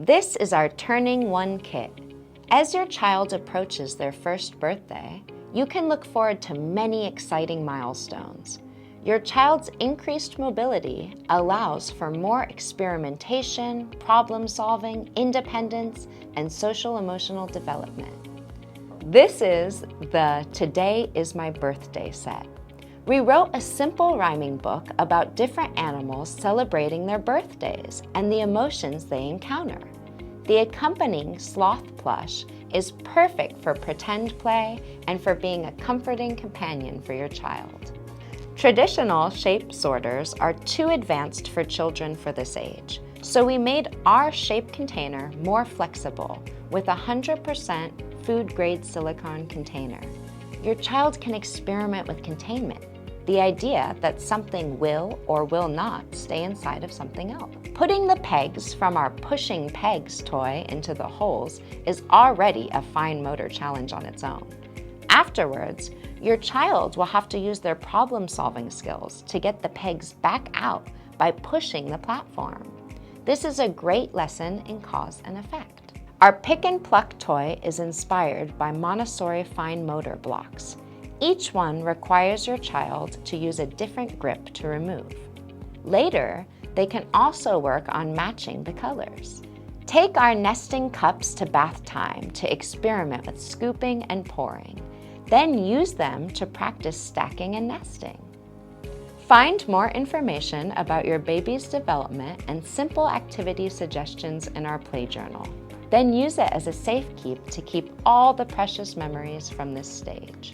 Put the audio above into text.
This is our Turning One kit. As your child approaches their first birthday, you can look forward to many exciting milestones. Your child's increased mobility allows for more experimentation, problem-solving, independence, and social-emotional development. This is the Today is My Birthday set. We wrote a simple rhyming book about different animals celebrating their birthdays and the emotions they encounter. The accompanying sloth plush is perfect for pretend play and for being a comforting companion for your child. Traditional shape sorters are too advanced for children for this age, so we made our shape container more flexible with a 100% food-grade silicone container. Your child can experiment with containment, the idea that something will or will not stay inside of something else. Putting the pegs from our Pushing Pegs toy into the holes is already a fine motor challenge on its own. Afterwards, your child will have to use their problem-solving skills to get the pegs back out by pushing the platform. This is a great lesson in cause and effect. Our Pick and Pluck toy is inspired by Montessori fine motor blocks. Each one requires your child to use a different grip to remove. Later, they can also work on matching the colors. Take our nesting cups to bath time to experiment with scooping and pouring. Then use them to practice stacking and nesting. Find more information about your baby's development and simple activity suggestions in our play journal. Then use it as a safe keep to keep all the precious memories from this stage.